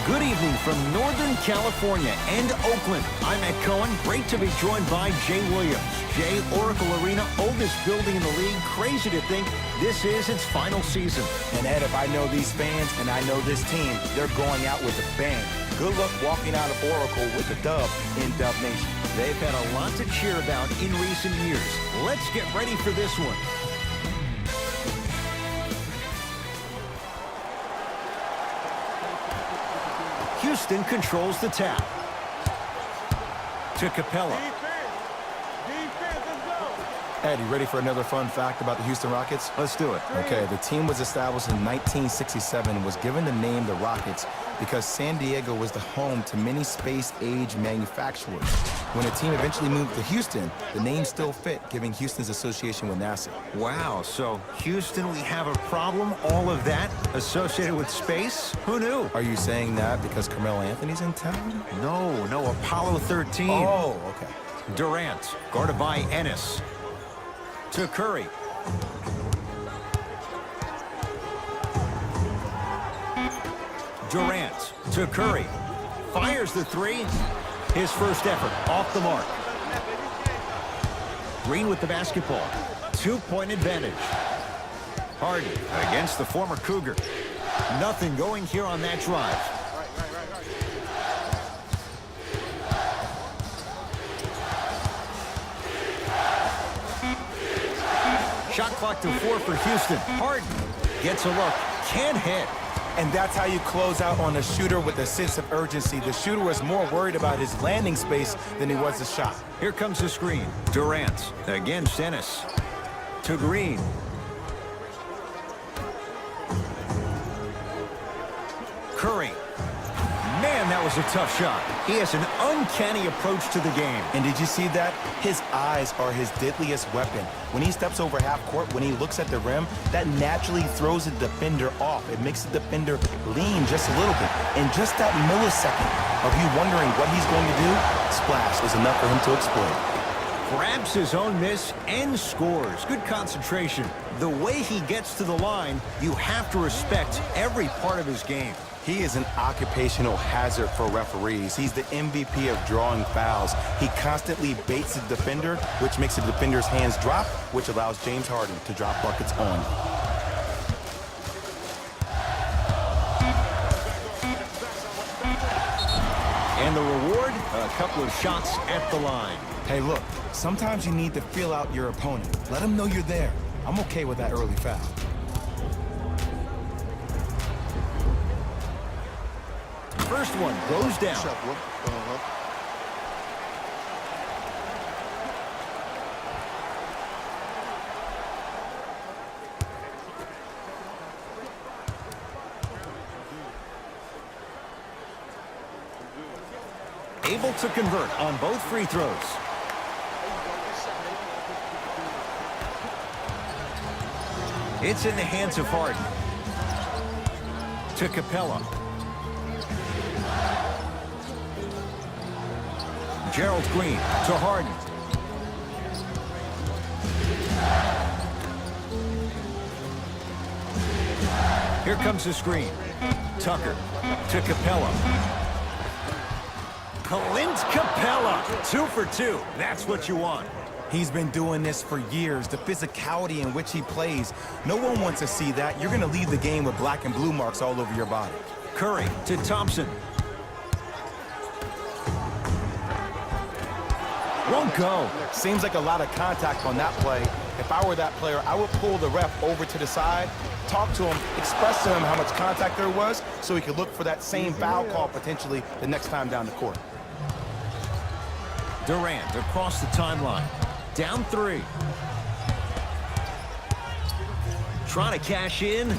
Good evening from Northern California and Oakland. I'm Ed Cohen. Great to be joined by Jay Williams. Jay, Oracle Arena, oldest building in the league. Crazy to think this is its final season. And Ed, if I know these fans and I know this team, they're going out with a bang. Good luck walking out of Oracle with a dub in Dub Nation. They've had a lot to cheer about in recent years. Let's get ready for this one. Houston controls the tap. To Capella. Ed, you ready for another fun fact about the Houston Rockets? Let's do it. Okay, the team was established in 1967 and was given the name the Rockets because San Diego was the home to many space-age manufacturers. When the team eventually moved to Houston, the name still fit, giving Houston's association with NASA. Wow, so Houston, we have a problem? All of that associated with space? Who knew? Are you saying that because Carmelo Anthony's in town? No, Apollo 13. Oh, okay. Durant, guarded by Ennis. To Curry. Durant to Curry. Fires the three. His first effort off the mark. Green with the basketball. 2-point advantage. Harden against the former Cougar. Nothing going here on that drive. Shot clock to 4 for Houston. Harden gets a look. Can't hit. And that's how you close out on a shooter with a sense of urgency. The shooter was more worried about his landing space than he was the shot. Here comes the screen. Durant against Ennis. To Green. Curry. Man, that was a tough shot. He has an uncanny approach to the game. And did you see that? His eyes are his deadliest weapon. When he steps over half court, when he looks at the rim, that naturally throws the defender off. It makes the defender lean just a little bit. And just that millisecond of you wondering what he's going to do, splash is enough for him to exploit. Grabs his own miss and scores. Good concentration. The way he gets to the line, you have to respect every part of his game. He is an occupational hazard for referees. He's the MVP of drawing fouls. He constantly baits the defender, which makes the defender's hands drop, which allows James Harden to drop buckets on. And the reward, a couple of shots at the line. Hey, look, sometimes you need to feel out your opponent. Let him know you're there. I'm okay with that early foul. First one goes down. Able to convert on both free throws. It's in the hands of Harden. To Capella. Gerald Green to Harden. Here comes the screen. Tucker to Capella. Clint Capella, 2 for 2. That's what you want. He's been doing this for years. The physicality in which he plays. No one wants to see that. You're going to leave the game with black and blue marks all over your body. Curry to Thompson. Won't go. Seems like a lot of contact on that play. If I were that player, I would pull the ref over to the side, talk to him, express to him how much contact there was so he could look for that same foul call potentially the next time down the court. Durant across the timeline. Down 3. Trying to cash in.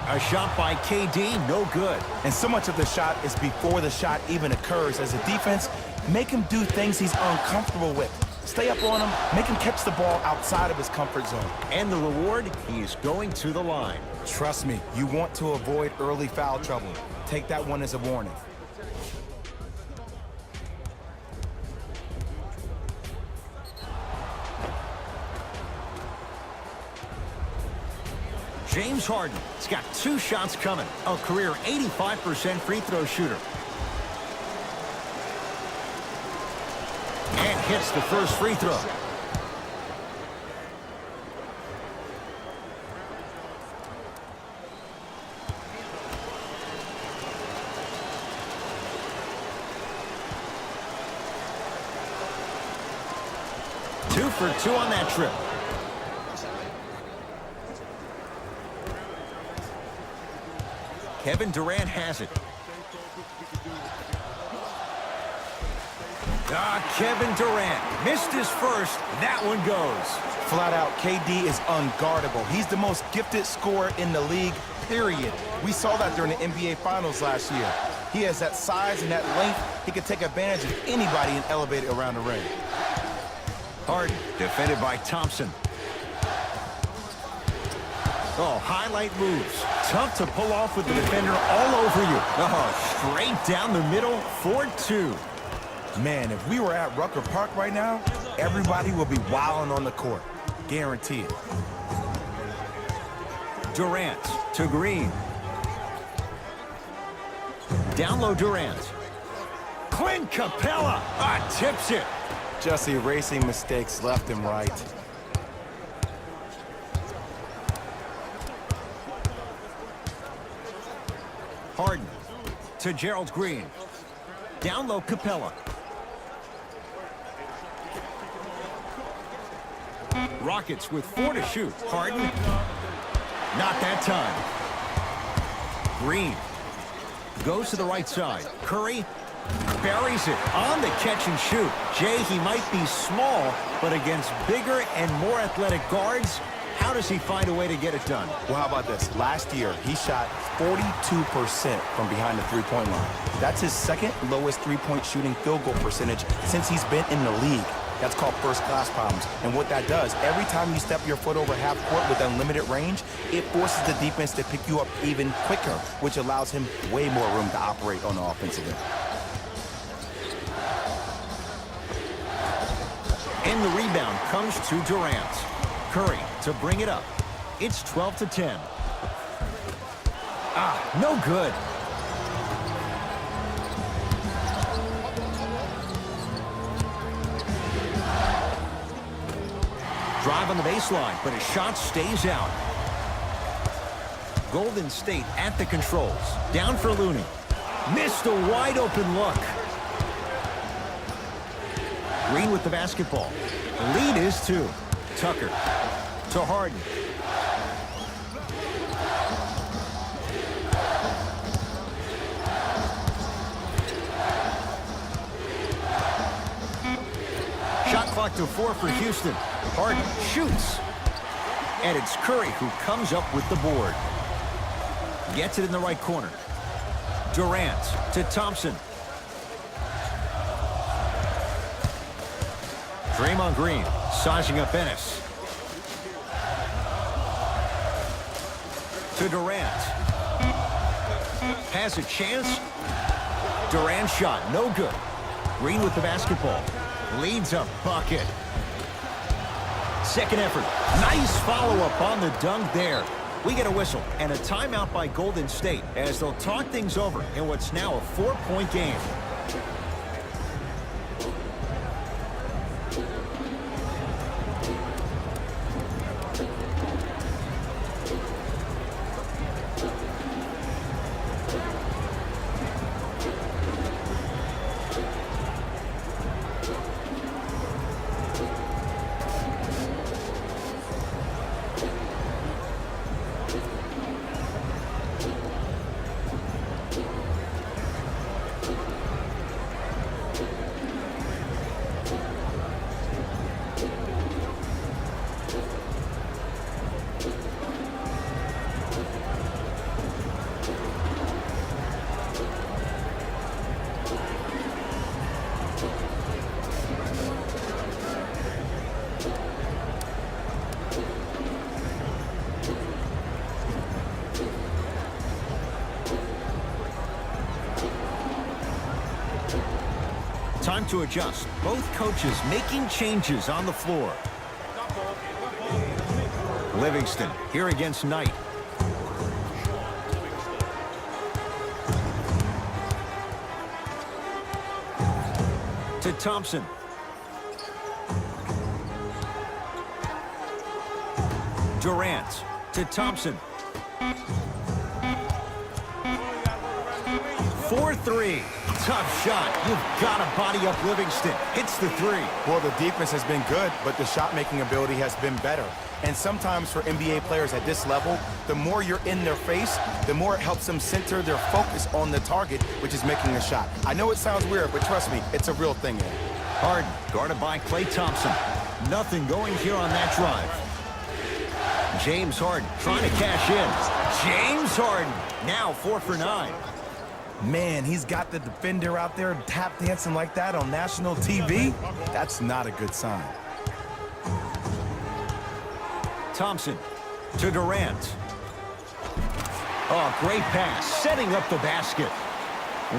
A shot by KD, no good. And so much of the shot is before the shot even occurs. As a defense, make him do things he's uncomfortable with. Stay up on him, make him catch the ball outside of his comfort zone. And the reward, he's going to the line. Trust me, you want to avoid early foul trouble. Take that one as a warning. James Harden has got 2 shots coming. A career 85% free throw shooter. And hits the first free throw. Two for 2 on that trip. Kevin Durant has it. Kevin Durant missed his first. That one goes. Flat out, KD is unguardable. He's the most gifted scorer in the league, period. We saw that during the NBA Finals last year. He has that size and that length. He can take advantage of anybody and elevate it around the ring. Harden, defended by Thompson. Oh, highlight moves. Tough to pull off with the defender all over you. Oh, straight down the middle, 4-2. Man, if we were at Rucker Park right now, everybody will be wilding on the court. Guarantee it. Durant to Green. Down low, Durant. Clint Capella. Tips it. Just erasing mistakes left and right. Harden to Gerald Green. Down low, Capella. Rockets with 4 to shoot. Harden. Not that time. Green goes to the right side. Curry buries it on the catch and shoot. Jay, he might be small, but against bigger and more athletic guards, how does he find a way to get it done? Well, how about this? Last year, he shot 42% from behind the three-point line. That's his second lowest three-point shooting field goal percentage since he's been in the league. That's called first-class problems. And what that does, every time you step your foot over half court with unlimited range, it forces the defense to pick you up even quicker, which allows him way more room to operate on the offensive end. And the rebound comes to Durant. Curry to bring it up. It's 12-10. No good. Drive on the baseline, but his shot stays out. Golden State at the controls. Down for Looney. Missed a wide open look. Green with the basketball. The lead is 2. Tucker to Harden. Shot clock to 4 for Houston. Harden shoots. And it's Curry who comes up with the board. Gets it in the right corner. Durant to Thompson. Draymond Green sizing up Ennis. To Durant. Has a chance. Durant shot, no good. Green with the basketball. Leads a bucket. Second effort. Nice follow-up on the dunk there. We get a whistle and a timeout by Golden State as they'll talk things over in what's now a 4-point game. Time to adjust. Both coaches making changes on the floor. Livingston here against Knight. to Thompson. Durant to Thompson. 4-3. Tough shot. You've got to body up Livingston. Hits the three. Well, the defense has been good, but the shot-making ability has been better. And sometimes for NBA players at this level, the more you're in their face, the more it helps them center their focus on the target, which is making a shot. I know it sounds weird, but trust me, it's a real thing here. Harden, guarded by Klay Thompson. Nothing going here on that drive. James Harden trying to cash in. James Harden, now 4 for 9. Man, he's got the defender out there tap dancing like that on national TV. That's not a good sign. Thompson to Durant. Oh, great pass, setting up the basket.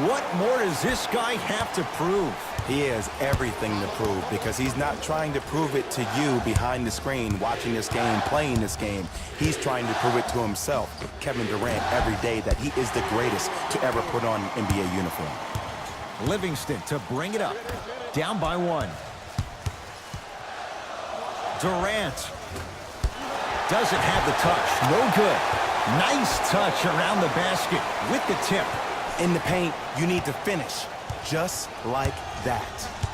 What more does this guy have to prove? He has everything to prove because he's not trying to prove it to you behind the screen, watching this game, playing this game. He's trying to prove it to himself, Kevin Durant, every day that he is the greatest to ever put on an NBA uniform. Livingston to bring it up. Down by 1. Durant. Doesn't have the touch. No good. Nice touch around the basket with the tip. In the paint, you need to finish just like that.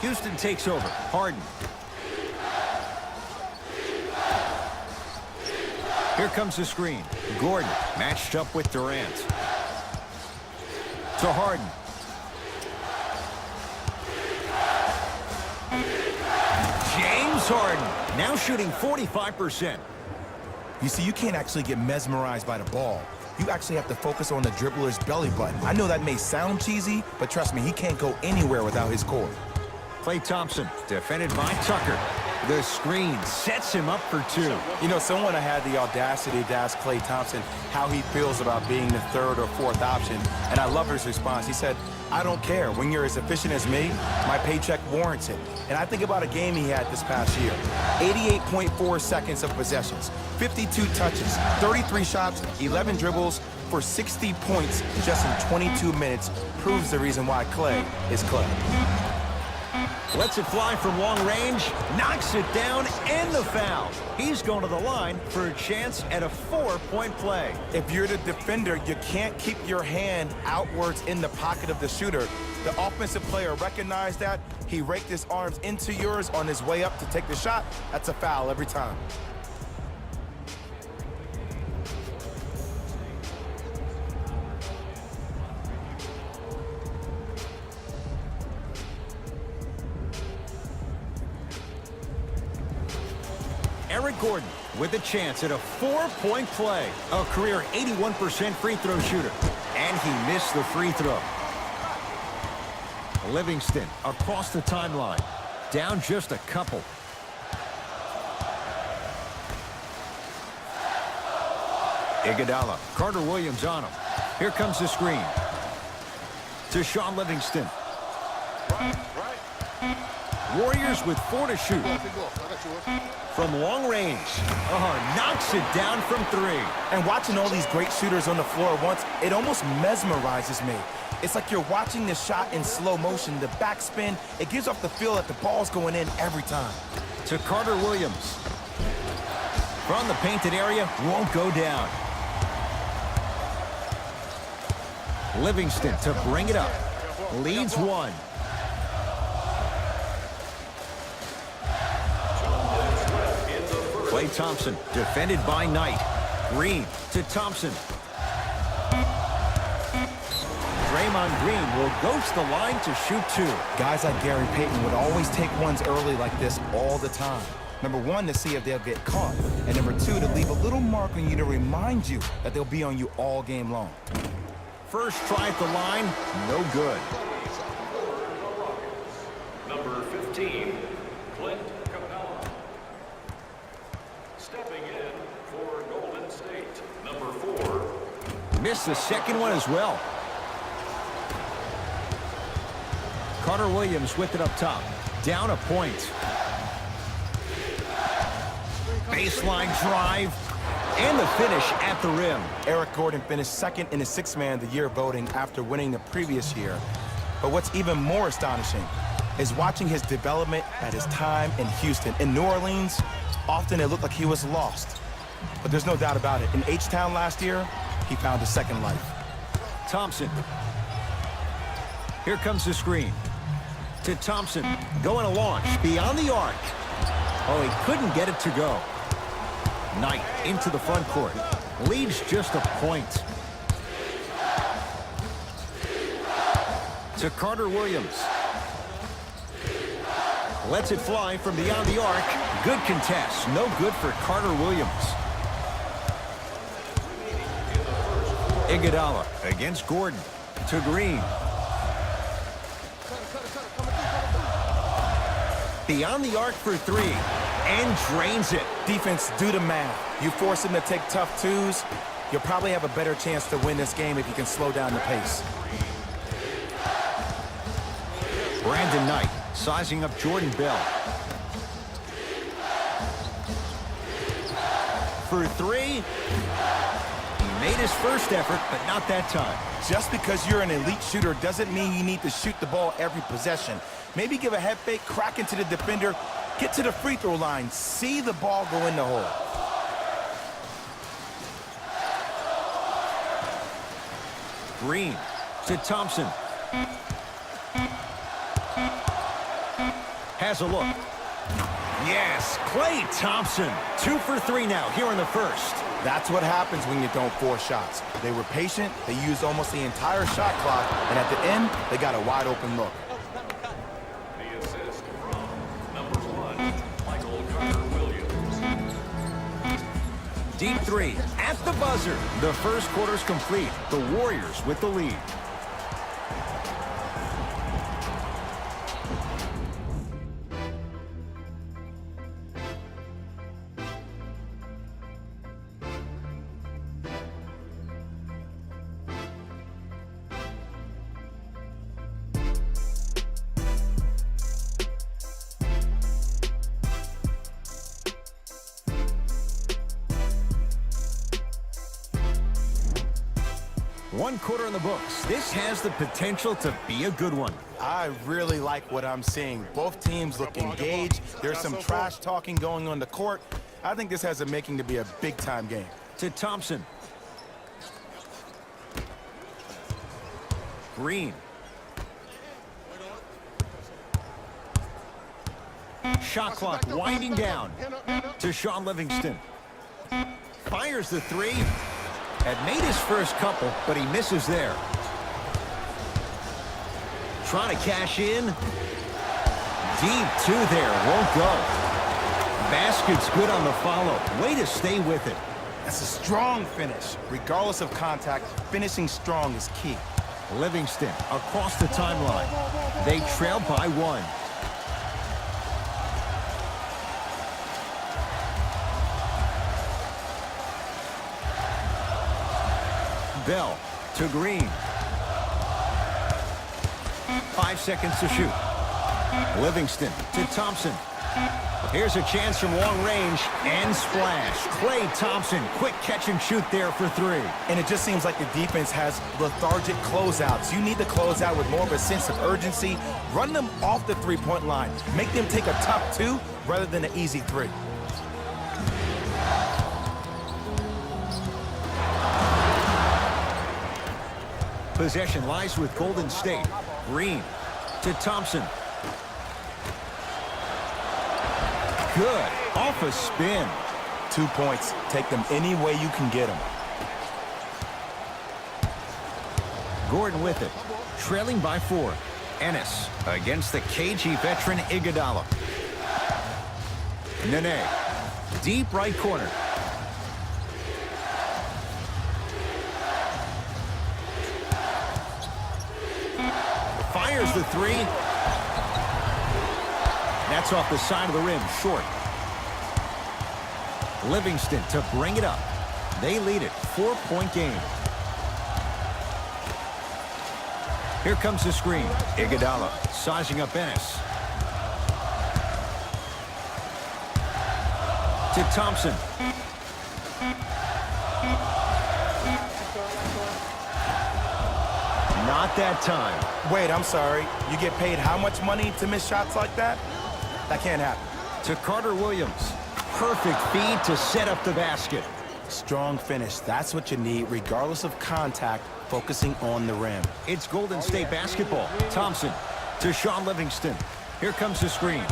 Houston takes over. Harden. Here comes the screen. Gordon matched up with Durant. To Harden. James Harden now shooting 45%. You see, you can't actually get mesmerized by the ball. You actually have to focus on the dribbler's belly button. I know that may sound cheesy, but trust me, he can't go anywhere without his core. Klay Thompson, defended by Tucker. The screen sets him up for 2. You know, someone had the audacity to ask Klay Thompson how he feels about being the 3rd or 4th option, and I love his response. He said, I don't care. When you're as efficient as me, my paycheck warrants it. And I think about a game he had this past year. 88.4 seconds of possessions, 52 touches, 33 shots, 11 dribbles for 60 points just in 22 minutes proves the reason why Klay is Klay. Lets it fly from long range, knocks it down, and the foul. He's going to the line for a chance at a 4-point play. If you're the defender, you can't keep your hand outwards in the pocket of the shooter. The offensive player recognized that. He raked his arms into yours on his way up to take the shot. That's a foul every time. Eric Gordon with a chance at a 4-point play. A career 81% free throw shooter. And he missed the free throw. Livingston across the timeline. Down just a couple. Iguodala. Carter Williams on him. Here comes the screen. To Sean Livingston. Warriors with 4 to shoot. From long range. Knocks it down from 3. And watching all these great shooters on the floor at once, it almost mesmerizes me. It's like you're watching the shot in slow motion. The backspin, it gives off the feel that the ball's going in every time. To Carter Williams. From the painted area, won't go down. Livingston to bring it up. Leads 1. Klay Thompson, defended by Knight. Green to Thompson. Draymond Green will go to the line to shoot 2. Guys like Gary Payton would always take ones early like this all the time. Number 1, to see if they'll get caught. And number 2, to leave a little mark on you to remind you that they'll be on you all game long. First try at the line, no good. Number 15, Clint Capella. Stepping in for Golden State, number 4. Missed the second one as well. Carter Williams with it up top. Down a point. Baseline drive. And the finish at the rim. Eric Gordon finished 2nd in the 6th Man of the Year voting after winning the previous year. But what's even more astonishing, is watching his development at his time in Houston. In New Orleans, often it looked like he was lost. But there's no doubt about it. In H-Town last year, he found a second life. Thompson. Here comes the screen. To Thompson. Going a launch. Beyond the arc. Oh, he couldn't get it to go. Knight into the front court. Leads just a point. To Carter Williams. Lets it fly from beyond the arc. Good contest. No good for Carter Williams. Iguodala against Gordon. To Green. Beyond the arc for three. And drains it. Defense, do the math. You force him to take tough twos, you'll probably have a better chance to win this game if you can slow down the pace. Brandon Knight sizing up Jordan Bell. For three. He made his first effort, but not that time. Just because you're an elite shooter doesn't mean you need to shoot the ball every possession. Maybe give a head fake, crack into the defender, get to the free throw line, see the ball go in the hole. Green to Thompson. Has a look. Yes, Klay Thompson. 2 for 3 now here in the first. That's what happens when you don't force shots. They were patient, they used almost the entire shot clock, and at the end, they got a wide open look. The assist from number 1, Michael Carter Williams. Deep three at the buzzer. The first quarter's complete. The Warriors with the lead. One quarter in the books. This has the potential to be a good one. I really like what I'm seeing. Both teams look engaged. There's some trash talking going on the court. I think this has a making to be a big-time game. To Thompson. Green. Shot clock winding down. To Sean Livingston. Fires the three. Had made his first couple, but he misses there. Trying to cash in. Deep two there. Won't go. Basket's good on the follow. Way to stay with it. That's a strong finish. Regardless of contact, finishing strong is key. Livingston across the timeline. They trail by 1. Bell to Green. 5 seconds to shoot. Livingston to Thompson. Here's a chance from long range and splash. Klay Thompson, quick catch and shoot there for 3. And it just seems like the defense has lethargic closeouts. You need to close out with more of a sense of urgency. Run them off the three-point line. Make them take a tough 2 rather than an easy 3. Possession lies with Golden State. Green to Thompson. Good. Off a spin. 2 points. Take them any way you can get them. Gordon with it. Trailing by 4. Ennis against the KG veteran Iguodala. Nene. Deep right corner. Fires the 3. That's off the side of the rim, short. Livingston to bring it up. They lead it, 4-point game. Here comes the screen. Iguodala sizing up Ennis. To Thompson. Not that time. Wait, I'm sorry. You get paid how much money to miss shots like that? That can't happen. To Carter Williams. Perfect feed to set up the basket. Strong finish. That's what you need, regardless of contact, focusing on the rim. It's Golden State basketball. Thompson to Sean Livingston. Here comes the screen.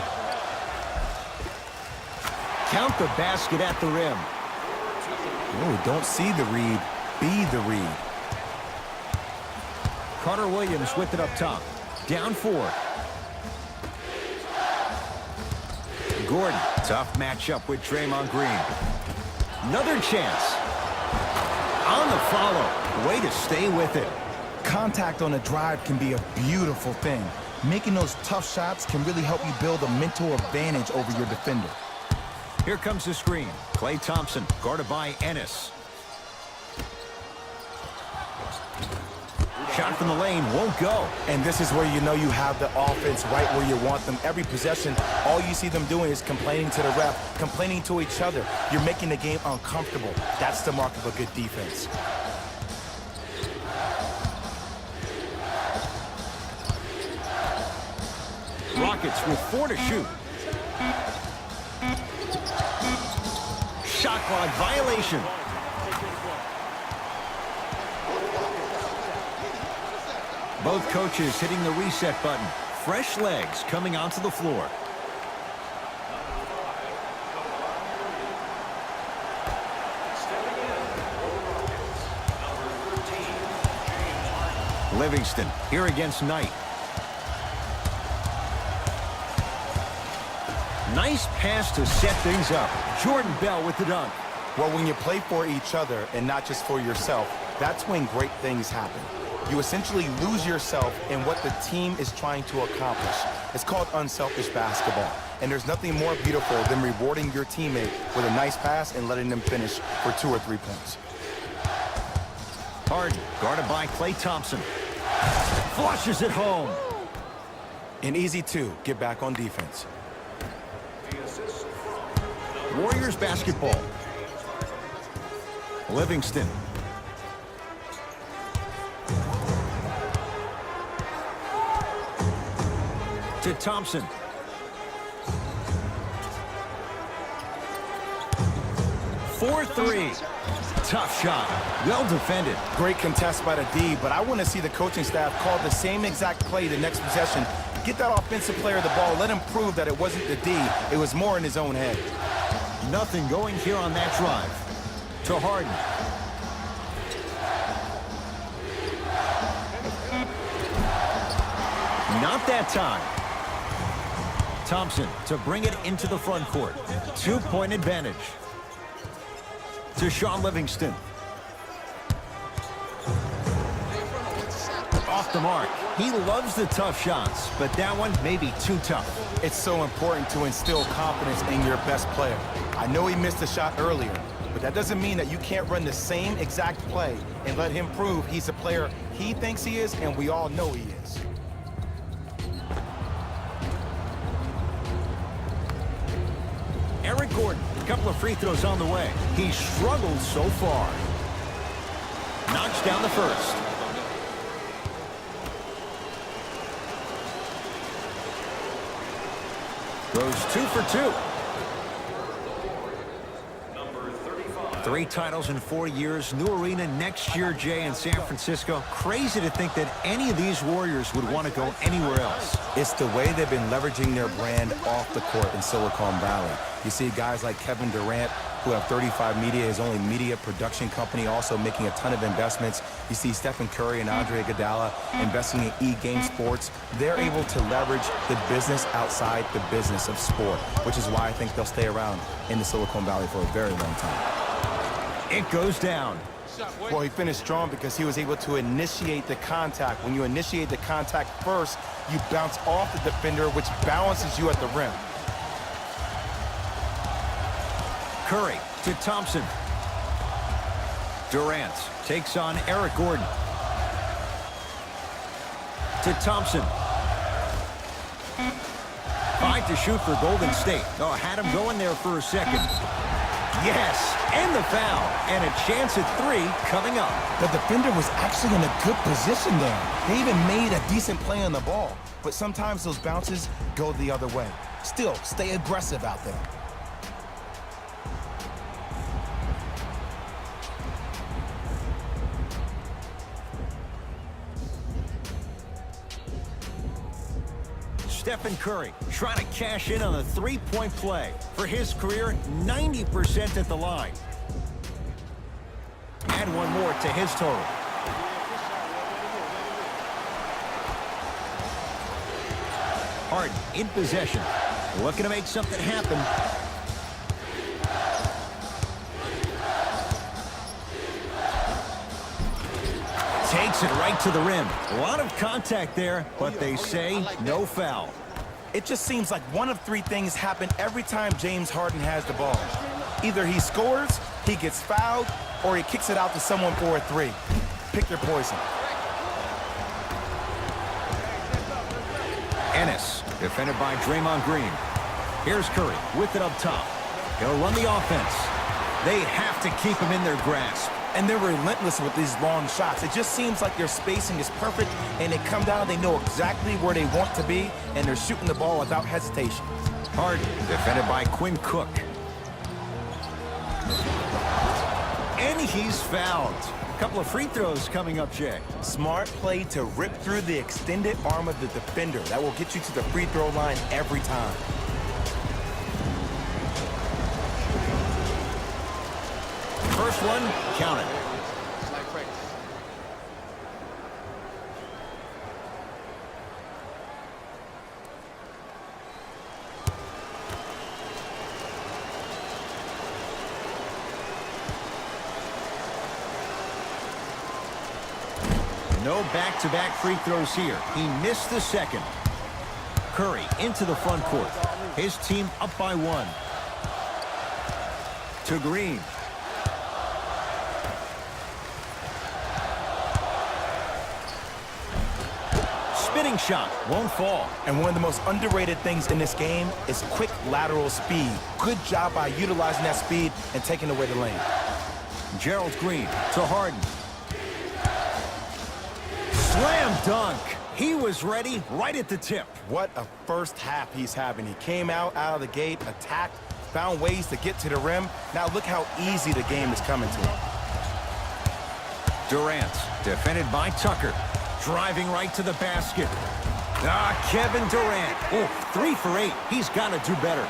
Count the basket at the rim. Oh, don't see the read. Be the read. Carter Williams with it up top. Down 4. Gordon, tough matchup with Draymond Green. Another chance. On the follow. Way to stay with it. Contact on a drive can be a beautiful thing. Making those tough shots can really help you build a mental advantage over your defender. Here comes the screen. Klay Thompson, guarded by Ennis. Shot from the lane won't go. And this is where you know you have the offense right where you want them. Every possession, all you see them doing is complaining to the ref, complaining to each other. You're making the game uncomfortable. That's the mark of a good defense. Rockets with 4 to shoot. Shot clock violation. Both coaches hitting the reset button. Fresh legs coming onto the floor. Livingston here against Knight. Nice pass to set things up. Jordan Bell with the dunk. Well, when you play for each other and not just for yourself, that's when great things happen. You essentially lose yourself in what the team is trying to accomplish. It's called unselfish basketball. And there's nothing more beautiful than rewarding your teammate with a nice pass and letting them finish for 2 or 3 points. Harden, guarded by Klay Thompson. Flushes it home. An easy 2, get back on defense. Warriors basketball. Livingston. To Thompson. For 3. Tough shot. Well defended. Great contest by the D, but I want to see the coaching staff call the same exact play the next possession. Get that offensive player the ball. Let him prove that it wasn't the D. It was more in his own head. Nothing going here on that drive. To Harden. Not that time. Thompson to bring it into the front court. 2-point advantage. To Sean Livingston. Off the mark. He loves the tough shots, but that one may be too tough. It's so important to instill confidence in your best player. I know he missed a shot earlier, but that doesn't mean that you can't run the same exact play and let him prove he's a player he thinks he is, and we all know he is. Eric Gordon, a couple of free throws on the way. He struggled so far. Knocks down the first. Goes 2 for 2. 3 titles in 4 years. New arena next year, Jay, in San Francisco. Crazy to think that any of these Warriors would want to go anywhere else. It's the way they've been leveraging their brand off the court in Silicon Valley. You see guys like Kevin Durant, who have 35 Media, his only media production company, also making a ton of investments. You see Stephen Curry and Andre Iguodala investing in E-Game Sports. They're able to leverage the business outside the business of sport, which is why I think they'll stay around in the Silicon Valley for a very long time. It goes down. Well, he finished strong because he was able to initiate the contact. When you initiate the contact first, you bounce off the defender, which balances you at the rim. Curry to Thompson. Durant takes on Eric Gordon. To Thompson. 5 to shoot for Golden State. Oh, had him going there for a second. Yes, and the foul. And a chance at 3 coming up. The defender was actually in a good position there. They even made a decent play on the ball. But sometimes those bounces go the other way. Still, stay aggressive out there. Stephen Curry trying to cash in on a three-point play. For his career, 90% at the line. Add one more to his total. Harden in possession. Looking to make something happen. Takes it right to the rim. A lot of contact there, but they say no foul. It just seems like one of 3 things happen every time James Harden has the ball. Either he scores, he gets fouled, or he kicks it out to someone for a 3. Pick your poison. Ennis, defended by Draymond Green. Here's Curry with it up top. He'll run the offense. They have to keep him in their grasp. And they're relentless with these long shots. It just seems like their spacing is perfect, and they come down, they know exactly where they want to be, and they're shooting the ball without hesitation. Harden, defended by Quinn Cook. And he's fouled. A couple of free throws coming up, Jay. Smart play to rip through the extended arm of the defender. That will get you to the free throw line every time. First one, count it. No back-to-back free throws here. He missed the second. Curry into the front court. His team up by 1. To Green. Spinning shot won't fall. And one of the most underrated things in this game is quick lateral speed. Good job by utilizing that speed and taking away the lane. Gerald Green to Harden. Slam dunk. He was ready right at the tip. What a first half he's having. He came out of the gate, attacked, found ways to get to the rim. Now look how easy the game is coming to him. Durant, defended by Tucker. Driving right to the basket. Kevin Durant. Oh, 3 for 8. He's got to do better.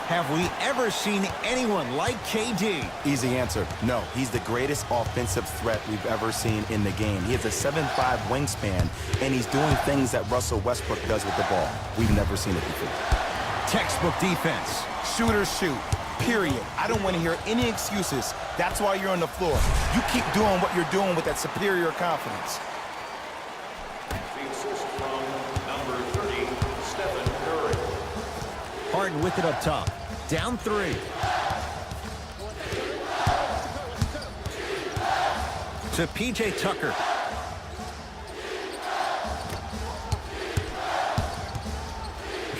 Have we ever seen anyone like KD? Easy answer. No, he's the greatest offensive threat we've ever seen in the game. He has a 7'5" wingspan, and he's doing things that Russell Westbrook does with the ball. We've never seen it before. Textbook defense. Shooters shoot. Period. I don't want to hear any excuses. That's why you're on the floor. You keep doing what you're doing with that superior confidence. The assist from number 30, Stephen Curry. Harden with it up top. Down 3. To P.J. Tucker.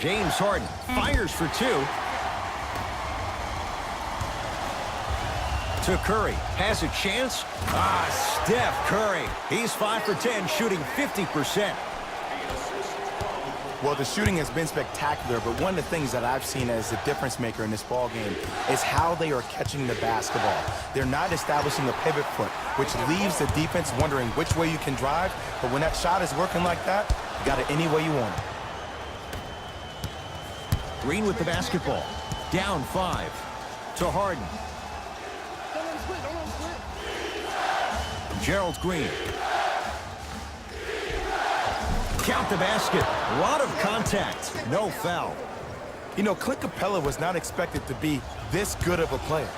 James Harden fires for 2. To Curry. Has a chance. Steph Curry. He's 5 for 10, shooting 50%. Well, the shooting has been spectacular, but one of the things that I've seen as the difference maker in this ball game is how they are catching the basketball. They're not establishing a pivot foot, which leaves the defense wondering which way you can drive, but when that shot is working like that, you got it any way you want it. Green with the basketball. Down 5. To Harden. Gerald Green. Count the basket. A lot of contact. No foul. You know, Clint Capella was not expected to be this good of a player,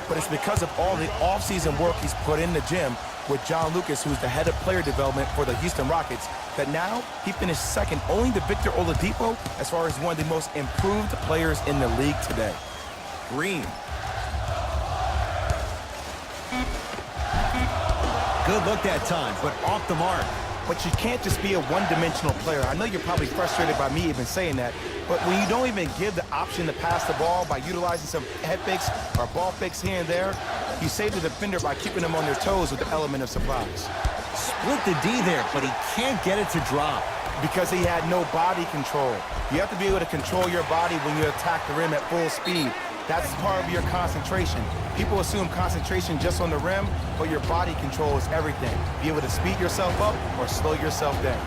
but it's because of all the offseason work he's put in the gym with John Lucas, who's the head of player development for the Houston Rockets, that now he finished second only to Victor Oladipo as far as one of the most improved players in the league today. Green. Good look that time, but off the mark. but you can't just be a one-dimensional player. I know you're probably frustrated by me even saying that, but when you don't even give the option to pass the ball by utilizing some head fakes or ball fakes here and there, you save the defender by keeping them on their toes with the element of surprise. Split the D there, but he can't get it to drop. Because he had no body control. You have to be able to control your body when you attack the rim at full speed. That's part of your concentration. People assume concentration just on the rim, but your body control is everything. Be able to speed yourself up or slow yourself down.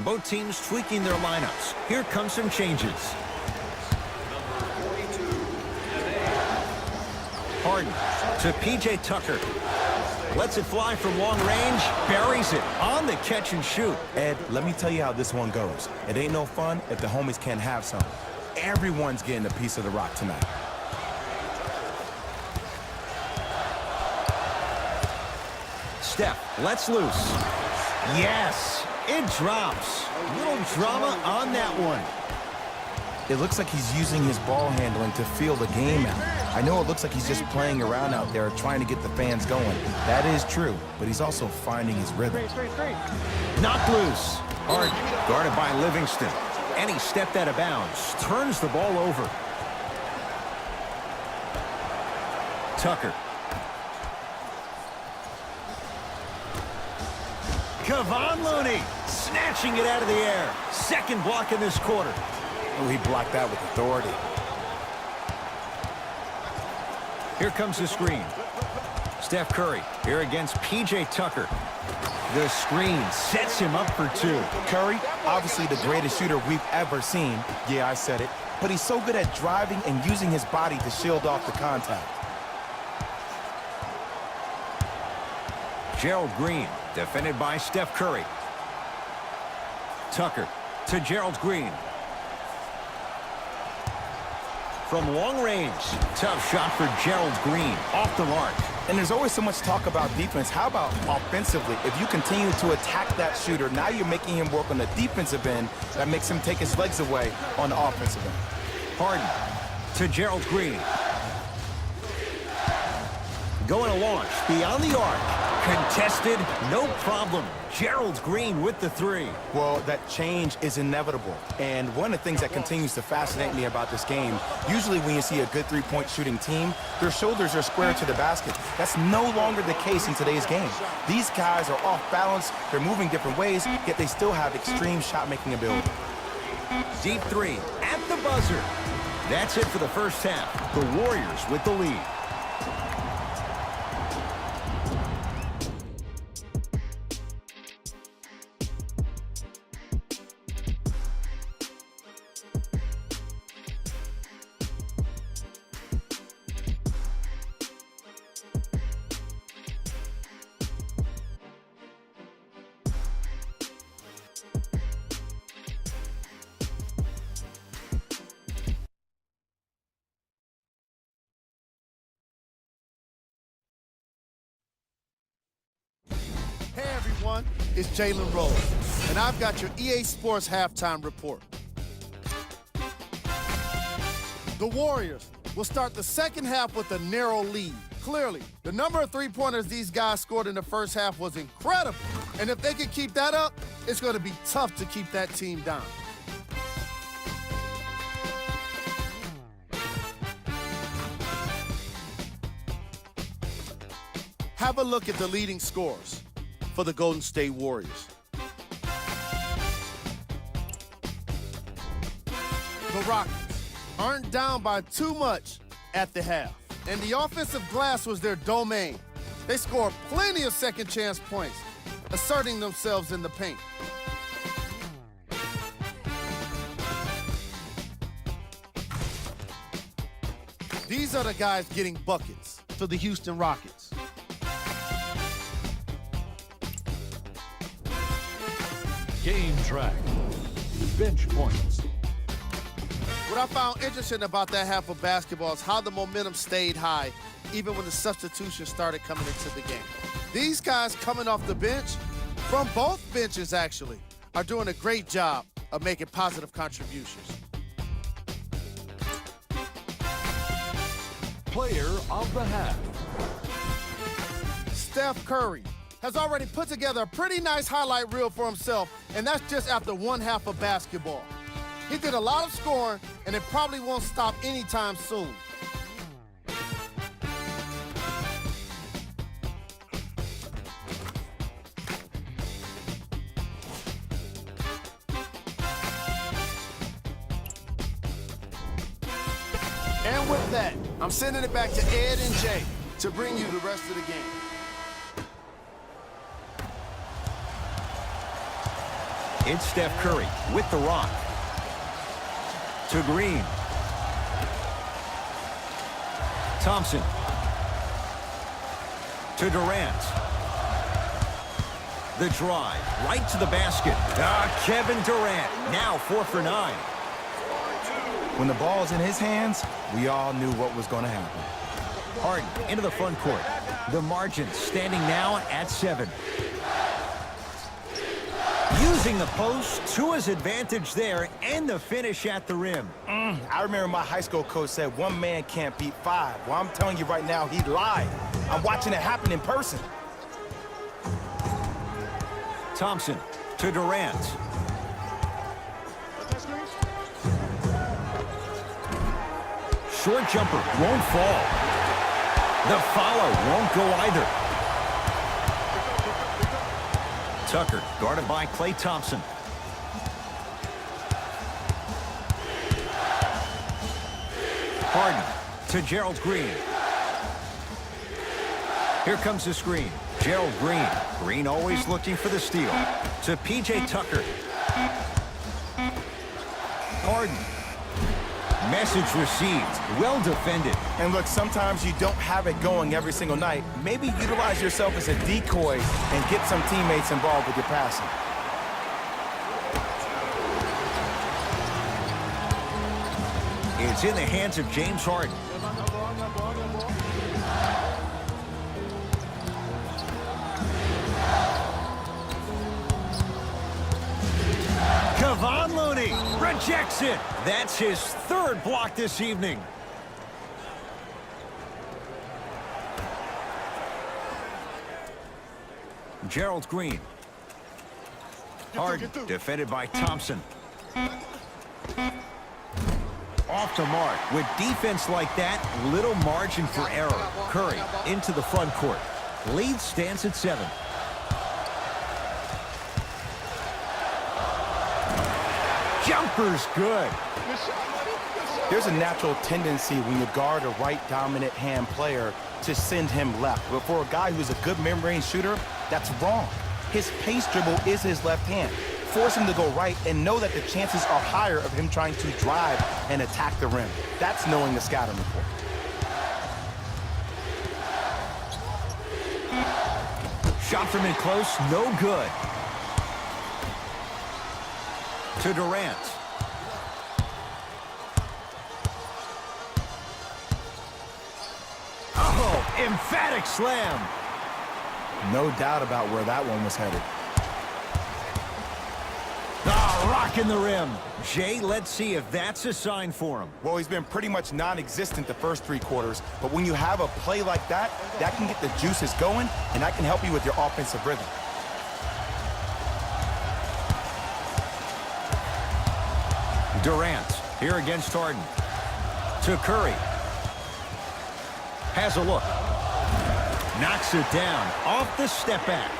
Both teams tweaking their lineups. Here come some changes. Harden to P.J. Tucker. Lets it fly from long range. Buries it on the catch and shoot. Ed, let me tell you how this one goes. It ain't no fun if the homies can't have some. Everyone's getting a piece of the rock tonight. Steph lets loose. Yes, it drops. Little drama on that one. It looks like he's using his ball handling to feel the game out. I know it looks like he's just playing around out there trying to get the fans going. That is true, but he's also finding his rhythm. Knocked loose. Harden guarded by Livingston. And he stepped out of bounds. Turns the ball over. Tucker. Kevon Looney snatching it out of the air. Second block in this quarter. Oh, he blocked that with authority. Here comes the screen. Steph Curry here against P.J. Tucker. The screen sets him up for two. Curry, obviously the greatest shooter we've ever seen. Yeah, I said it. But he's so good at driving and using his body to shield off the contact. Gerald Green, defended by Steph Curry. Tucker to Gerald Green. From long range, tough shot for Gerald Green, off the mark. And there's always so much talk about defense. How about offensively? If you continue to attack that shooter, now you're making him work on the defensive end. That makes him take his legs away on the offensive end. Harden to Gerald Green. Going to launch beyond the arc. Contested, no problem. Gerald Green with the three. Well, that change is inevitable. And one of the things that continues to fascinate me about this game, usually when you see a good three-point shooting team, their shoulders are square to the basket. That's no longer the case in today's game. These guys are off balance, they're moving different ways, yet they still have extreme shot-making ability. Deep three at the buzzer. That's it for the first half. The Warriors with the lead. Hey everyone, it's Jalen Rose, and I've got your EA Sports halftime report. The Warriors will start the second half with a narrow lead. Clearly, the number of three-pointers these guys scored in the first half was incredible. And if they can keep that up, it's going to be tough to keep that team down. Have a look at the leading scorers for the Golden State Warriors. The Rockets aren't down by too much at the half, and the offensive glass was their domain. They scored plenty of second chance points, asserting themselves in the paint. These are the guys getting buckets for the Houston Rockets. Game track. Bench points. What I found interesting about that half of basketball is how the momentum stayed high even when the substitutions started coming into the game. These guys coming off the bench, from both benches actually, are doing a great job of making positive contributions. Player of the half. Steph Curry has already put together a pretty nice highlight reel for himself, and that's just after one half of basketball. He did a lot of scoring, and it probably won't stop anytime soon. And with that, I'm sending it back to Ed and Jay to bring you the rest of the game. It's Steph Curry with the rock. To Green. Thompson. To Durant. The drive, right to the basket. Kevin Durant, now 4 for 9. When the ball's in his hands, we all knew what was going to happen. Harden into the front court. The margin standing now at 7. Using the post to his advantage there, and the finish at the rim. I remember my high school coach said one man can't beat 5. Well, I'm telling you right now, he lied. I'm watching it happen in person. Thompson to Durant. Short jumper won't fall. The follow won't go either. Tucker guarded by Klay Thompson. Harden to Gerald Green. Here comes the screen. Gerald Green. Green always looking for the steal. To P.J. Tucker. Harden. Message received. Well defended. And look, sometimes you don't have it going every single night. Maybe utilize yourself as a decoy and get some teammates involved with your passing. It's in the hands of James Harden. Kevon Looney rejects it. That's his 3rd block this evening. Gerald Green. Harden defended by Thompson. Off the mark. With defense like that, little margin for error. Curry into the front court. Lead stands at 7. Jumper's good. There's a natural tendency when you guard a right dominant hand player to send him left. But for a guy who's a good mid-range shooter, that's wrong. His pace dribble is his left hand. Force him to go right and know that the chances are higher of him trying to drive and attack the rim. That's knowing the scouting report. Shot from in close, no good. To Durant. Oh, emphatic slam. No doubt about where that one was headed. Rocking the rim. Jay, let's see if that's a sign for him. Well, he's been pretty much non-existent the first 3 quarters, but when you have a play like that, that can get the juices going, and that can help you with your offensive rhythm. Durant here against Harden. To Curry. Has a look. Knocks it down off the step back.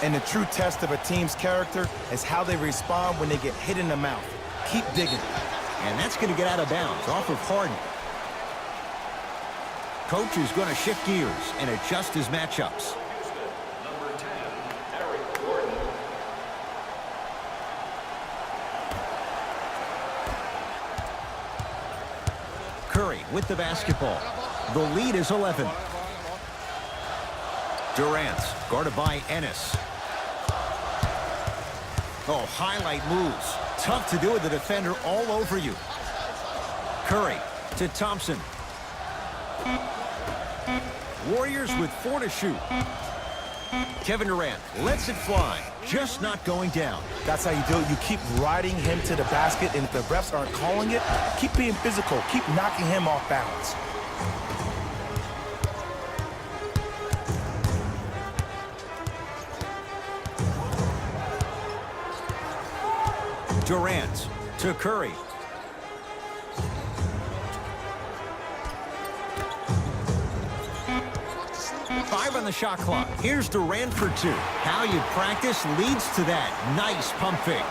And the true test of a team's character is how they respond when they get hit in the mouth. Keep digging. And that's going to get out of bounds off of Harden. Coach is going to shift gears and adjust his matchups. Number 10, Eric Gordon. Curry with the basketball. The lead is 11. Durant guarded by Ennis. Oh, highlight moves. Tough to do with the defender all over you. Curry to Thompson. Warriors with 4 to shoot. Kevin Durant lets it fly, just not going down. That's how you do it. You keep riding him to the basket, and if the refs aren't calling it, keep being physical. Keep knocking him off balance. Durant to Curry. Five on the shot clock. Here's Durant for 2. How you practice leads to that. Nice pump fake.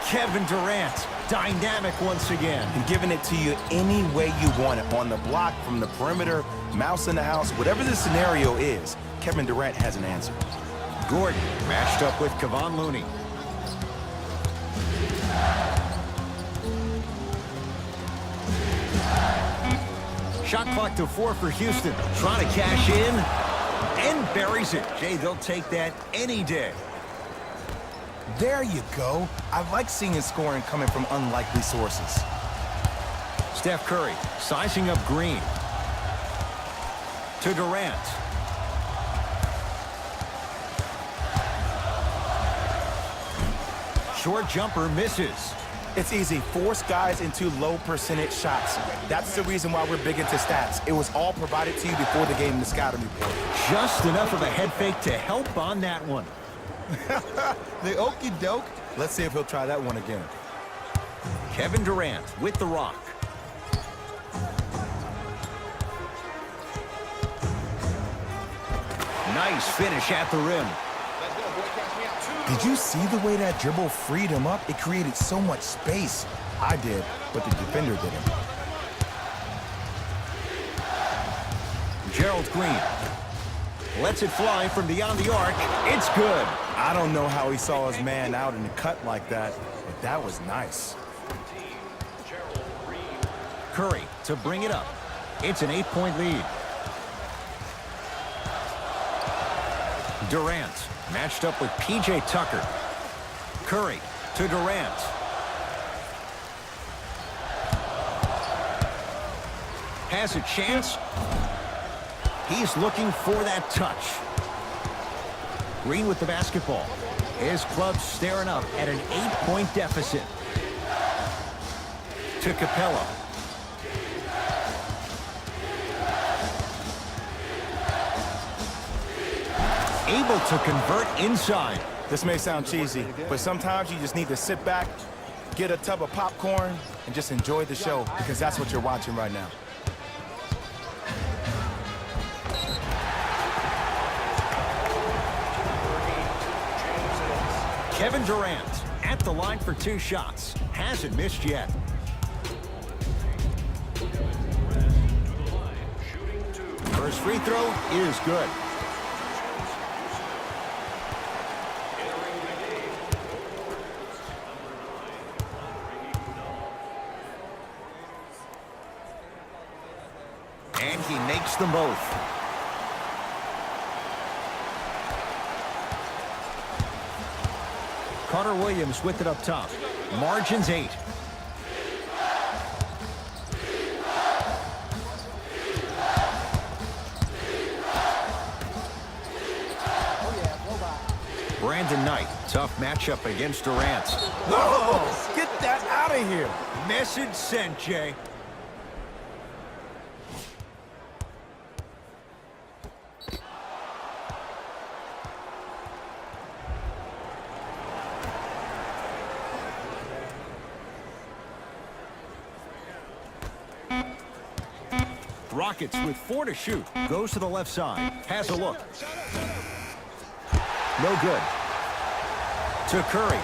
Kevin Durant, dynamic once again. And giving it to you any way you want it. On the block, from the perimeter, mouse in the house, whatever the scenario is, Kevin Durant has an answer. Gordon matched up with Kevon Looney. Shot clock to 4 for Houston. Trying to cash in and buries it. Jay, they'll take that any day. There you go. I like seeing scoring coming from unlikely sources. Steph Curry sizing up Green. To Durant. Short jumper misses. It's easy. Force guys into low percentage shots. That's the reason why we're big into stats. It was all provided to you before the game in the scouting report. Just enough of a head fake to help on that one. The okie doke. Let's see if he'll try that one again. Kevin Durant with the rock. Nice finish at the rim. Did you see the way that dribble freed him up? It created so much space. I did, but the defender didn't. Gerald Green lets it fly from beyond the arc. It's good. I don't know how he saw his man out in the cut like that, but that was nice. Curry to bring it up. It's an 8-point lead. Durant matched up with P.J. Tucker. Curry to Durant. Has a chance. He's looking for that touch. Green with the basketball. His club staring up at an 8-point deficit. To Capella. Able to convert inside. This may sound cheesy, but sometimes you just need to sit back, get a tub of popcorn, and just enjoy the show, because that's what you're watching right now. Kevin Durant at the line for 2 shots. Hasn't missed yet. First free throw is good. And he makes them both. Carter Williams with it up top. Margins 8. Brandon Knight, tough matchup against Durant. Oh, get that out of here. Message sent, Jay. Rockets with 4 to shoot. Goes to the left side. Has a look. No good. To Curry.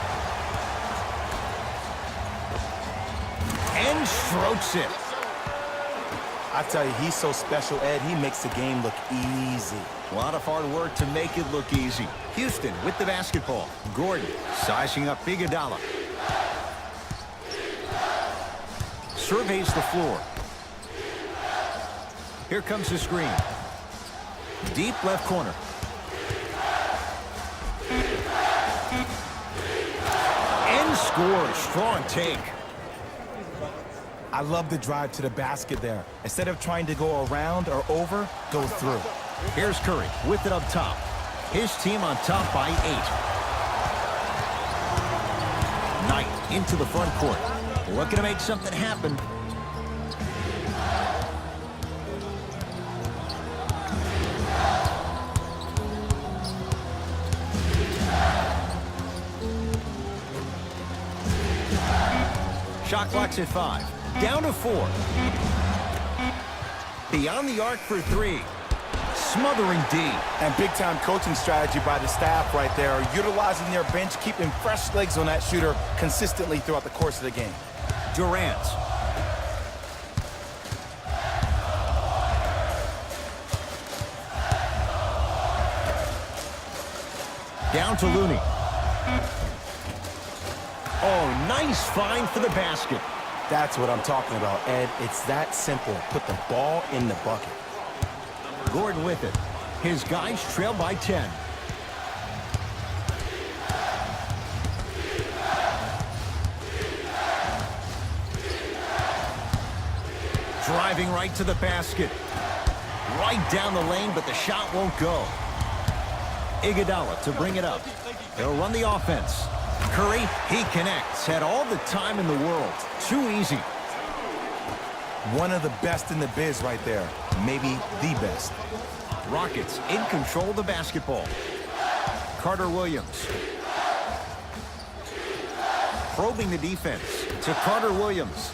strokes it. I tell you, he's so special, Ed. He makes the game look easy. A lot of hard work to make it look easy. Houston with the basketball. Gordon sizing up Iguodala. Surveys the floor. Here comes the screen. Deep left corner. And scores. Strong take. I love the drive to the basket there. Instead of trying to go around or over, go through. Here's Curry with it up top. His team on top by 8. Knight into the front court. Looking to make something happen. Shot clock's at 5. Down to 4. Beyond the arc for 3. Smothering D. And big-time coaching strategy by the staff right there, utilizing their bench, keeping fresh legs on that shooter consistently throughout the course of the game. Durant. Down to Looney. Oh, nice find for the basket. That's what I'm talking about, Ed. It's that simple. Put the ball in the bucket. Gordon with it. His guys trail by 10. Driving right to the basket. Right down the lane, but the shot won't go. Iguodala to bring it up. He'll run the offense. Curry, he connects. Had all the time in the world. Too easy. One of the best in the biz right there. Maybe the best. Rockets in control of the basketball. Carter Williams. Probing the defense to Carter Williams.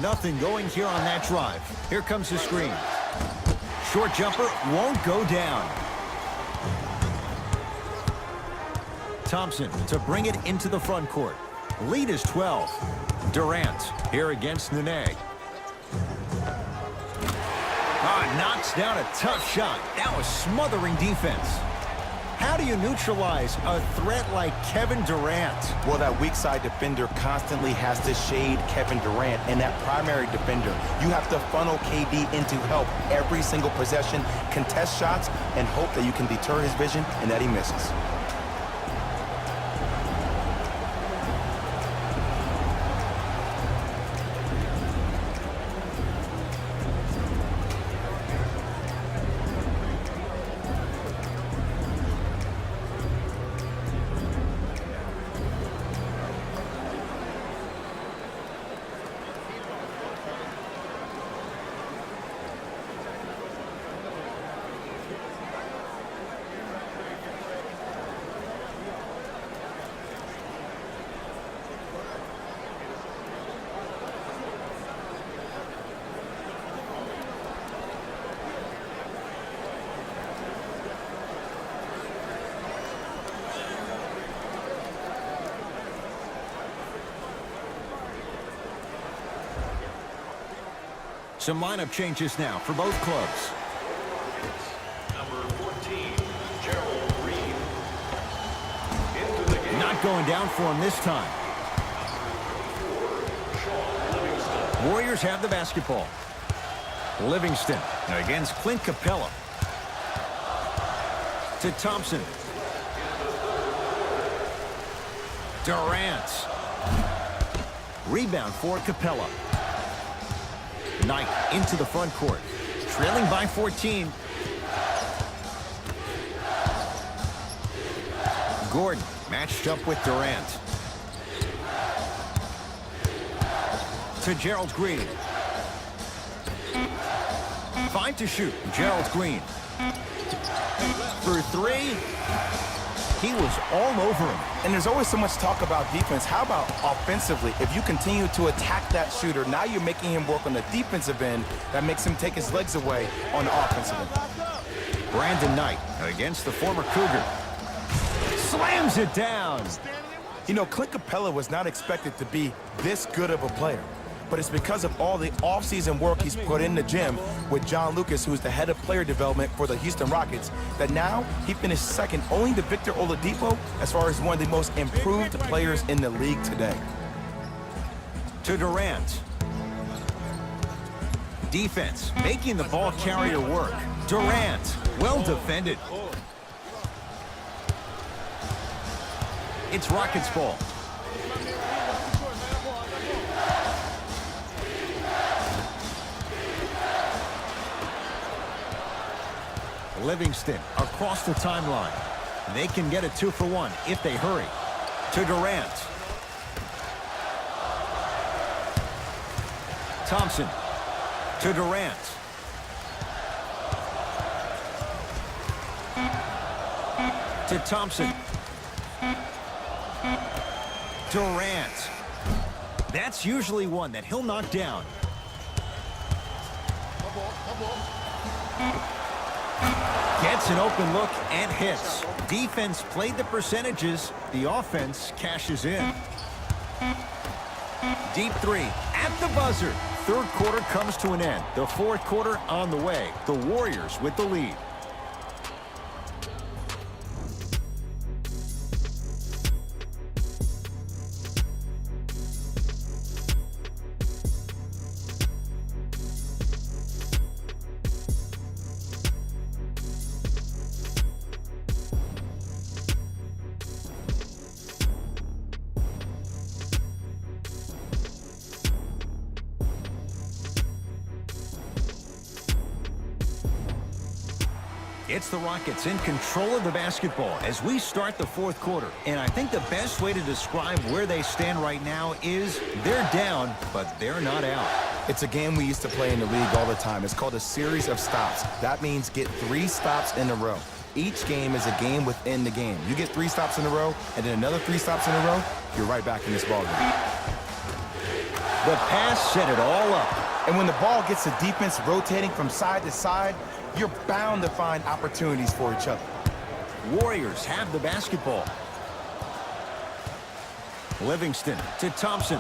Nothing going here on that drive. Here comes the screen. Short jumper won't go down. Thompson to bring it into the front court. Lead is 12. Durant here against Nene. Knocks down a tough shot. That was smothering defense. How do you neutralize a threat like Kevin Durant? Well, that weak side defender constantly has to shade Kevin Durant, and that primary defender, you have to funnel KD into help every single possession, contest shots, and hope that you can deter his vision and that he misses. Some lineup changes now for both clubs. Number 14, Gerald Green. Into the game. Not going down for him this time. Warriors have the basketball. Livingston against Clint Capella. To Thompson. Durant. Rebound for Capella. Knight into the front court. Trailing by 14. Gordon matched up with Durant. To Gerald Green. 5 to shoot. Gerald Green. For 3. He was all over him. And there's always so much talk about defense. How about offensively? If you continue to attack that shooter, now you're making him work on the defensive end. That makes him take his legs away on the offensive end. Brandon Knight against the former Cougar. Slams it down. You know, Clint Capella was not expected to be this good of a player, but it's because of all the offseason work he's put in the gym with John Lucas, who's the head of player development for the Houston Rockets, that now he finished second only to Victor Oladipo as far as one of the most improved players in the league today. To Durant. Defense, making the ball carrier work. Durant, well defended. It's Rockets ball. Livingston across the timeline. They can get a 2-for-1 if they hurry. To Durant. Thompson. To Durant. To Thompson. Durant. That's usually one that he'll knock down. Gets an open look and hits. Defense played the percentages. The offense cashes in. Deep three at the buzzer. Third quarter comes to an end. The fourth quarter on the way. The Warriors with the lead. It's the Rockets in control of the basketball as we start the fourth quarter. And I think the best way to describe where they stand right now is they're down, but they're not out. It's a game we used to play in the league all the time. It's called a series of stops. That means get 3 stops in a row. Each game is a game within the game. You get 3 stops in a row, and then another 3 stops in a row, you're right back in this ballgame. The pass set it all up. And when the ball gets the defense rotating from side to side, you're bound to find opportunities for each other. Warriors have the basketball. Livingston to Thompson.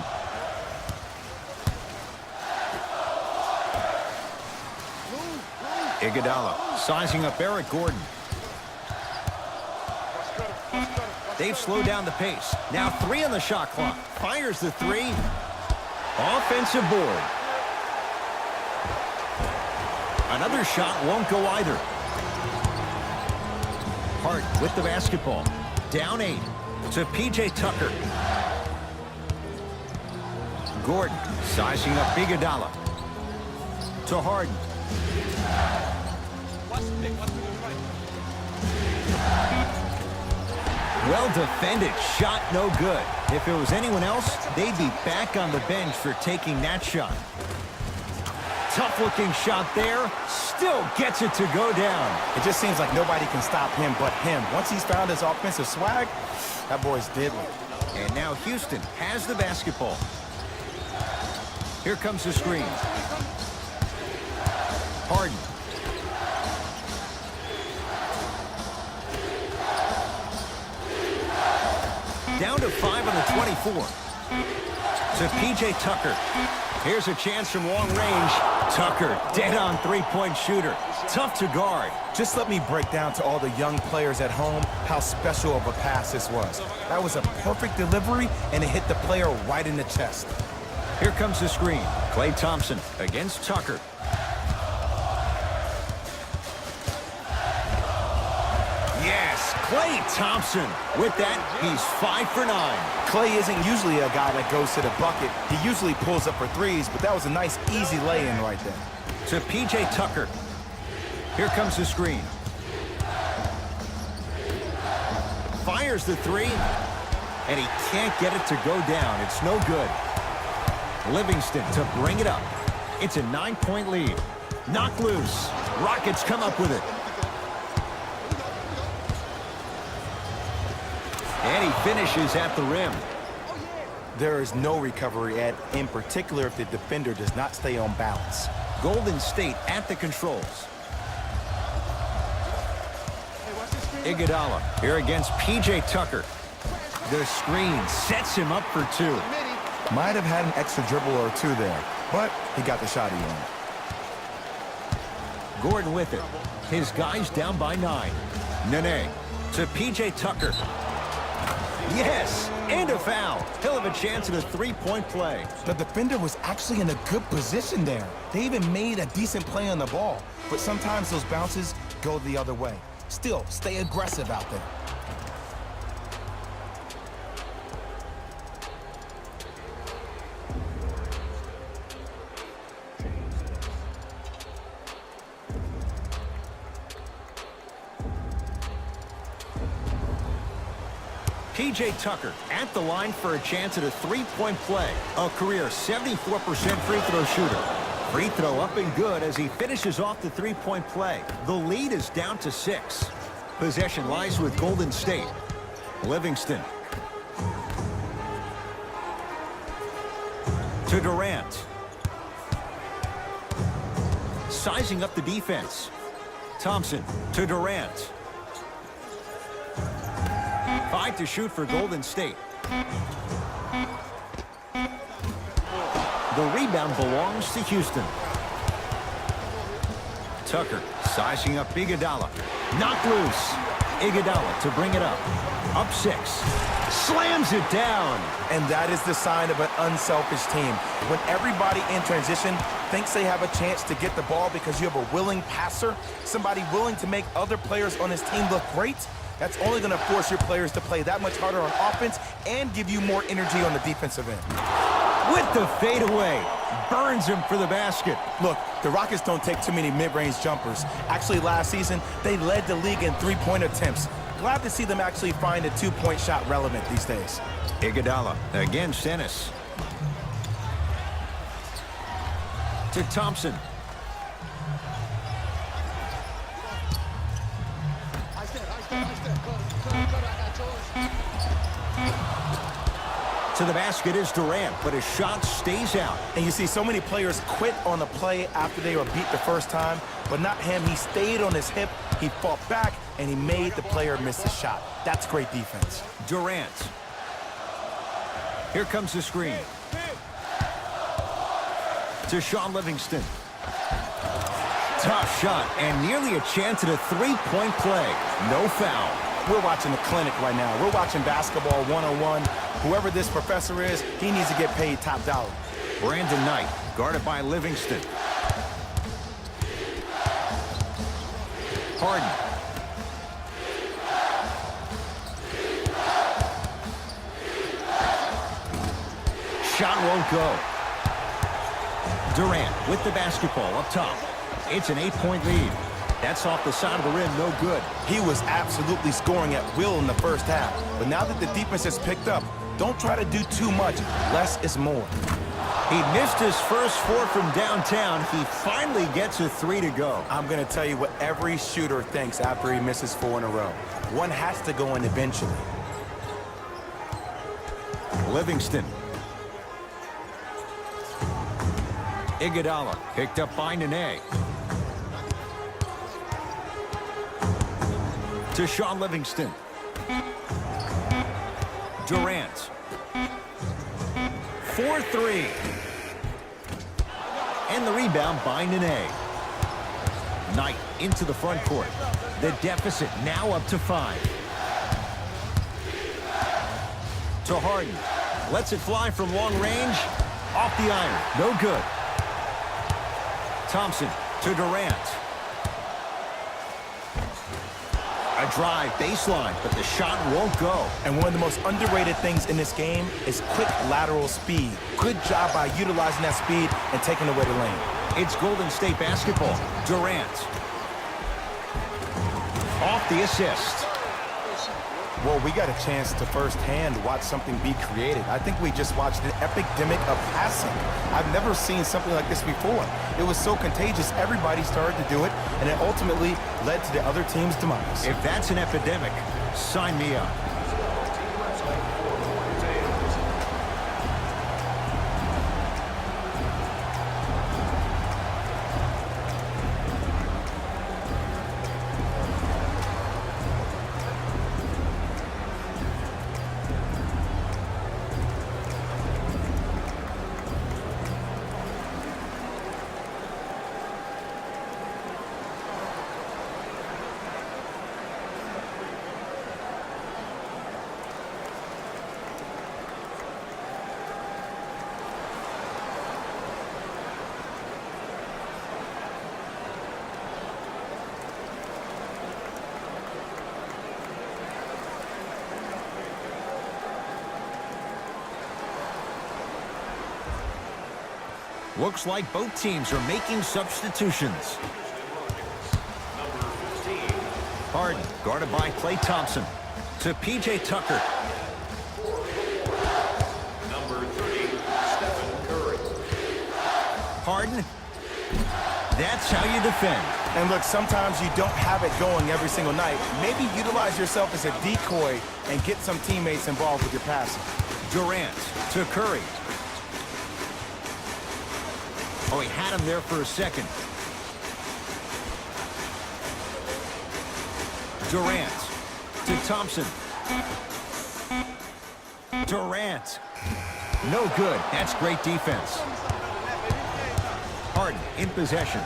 Iguodala sizing up Eric Gordon. They've slowed down the pace. Now 3 on the shot clock. Fires the 3. Offensive board. Another shot won't go either. Hart with the basketball. Down 8 to P.J. Tucker. Gordon sizing up Iguodala. To Harden. Well defended. Shot no good. If it was anyone else, they'd be back on the bench for taking that shot. Tough-looking shot there. Still gets it to go down. It just seems like nobody can stop him but him. Once he's found his offensive swag, that boy's deadly. And now Houston has the basketball. Here comes the screen. Harden. Down to 5 on the 24. To P.J. Tucker. Here's a chance from long range. Tucker, dead-on three-point shooter. Tough to guard. Just let me break down to all the young players at home how special of a pass this was. That was a perfect delivery, and it hit the player right in the chest. Here comes the screen. Klay Thompson against Tucker. Yes, Klay Thompson. With that, he's 5 for 9. Klay isn't usually a guy that goes to the bucket. He usually pulls up for threes, but that was a nice, easy lay-in right there. To P.J. Tucker. Here comes the screen. Fires the 3, and he can't get it to go down. It's no good. Livingston to bring it up. It's a 9-point lead. Knocked loose. Rockets come up with it. And he finishes at the rim. There is no recovery, Ed, in particular if the defender does not stay on balance. Golden State at the controls. Iguodala here against P.J. Tucker. The screen sets him up for two. Might have had an extra dribble or two there, but he got the shot he wanted. Gordon with it. His guys down by 9. Nene to P.J. Tucker. Yes, and a foul. He'll have a chance at a three-point play. The defender was actually in a good position there. They even made a decent play on the ball, but sometimes those bounces go the other way. Still, stay aggressive out there. P.J. Tucker at the line for a chance at a three-point play. A career 74% free throw shooter. Free throw up and good as he finishes off the three-point play. The lead is down to 6. Possession lies with Golden State. Livingston to Durant. Sizing up the defense. Thompson to Durant. 5 to shoot for Golden State. The rebound belongs to Houston. Tucker sizing up Iguodala. Knocked loose. Iguodala to bring it up. Up 6. Slams it down. And that is the sign of an unselfish team. When everybody in transition thinks they have a chance to get the ball because you have a willing passer, somebody willing to make other players on his team look great, that's only going to force your players to play that much harder on offense and give you more energy on the defensive end. With the fadeaway. Burns him for the basket. Look, the Rockets don't take too many mid-range jumpers. Actually, last season, they led the league in three-point attempts. Glad to see them actually find a two-point shot relevant these days. Iguodala against Ennis. To Thompson. To the basket is Durant, but his shot stays out. And you see so many players quit on the play after they were beat the first time, but not him. He stayed on his hip, he fought back, and he made the player miss the shot. That's great defense. Durant. Here comes the screen. To Sean Livingston. Tough shot, and nearly a chance at a three-point play. No foul. We're watching a clinic right now. We're watching basketball one-on-one. Whoever this professor is, he needs to get paid top dollar. Brandon Knight, guarded by Livingston. Harden. Shot won't go. Durant with the basketball up top. It's an 8-point lead. That's off the side of the rim, no good. He was absolutely scoring at will in the first half. But now that the defense has picked up, don't try to do too much. Less is more. He missed his first 4 from downtown. He finally gets a 3 to go. I'm going to tell you what every shooter thinks after he misses 4 in a row. One has to go in eventually. Livingston. Iguodala picked up by Nene. To Sean Livingston. Durant. 4-3. And the rebound by Nene. Knight into the front court. The deficit now up to 5. To Harden. Lets it fly from long range. Off the iron. No good. Thompson to Durant. A drive baseline, but the shot won't go. And one of the most underrated things in this game is quick lateral speed. Good job by utilizing that speed and taking away the lane. It's Golden State basketball. Durant. Off the assist. Well, we got a chance to firsthand watch something be created. I think we just watched an epidemic of passing. I've never seen something like this before. It was so contagious, everybody started to do it, and it ultimately led to the other team's demise. If that's an epidemic, sign me up. Looks like both teams are making substitutions. Number 15. Harden, guarded by Klay Thompson. To P.J. Tucker. Number 30, Stephen Curry. Harden. That's how you defend. And look, sometimes you don't have it going every single night. Maybe utilize yourself as a decoy and get some teammates involved with your passing. Durant to Curry. Oh, he had him there for a second. Durant to Thompson. Durant. No good. That's great defense. Harden in possession.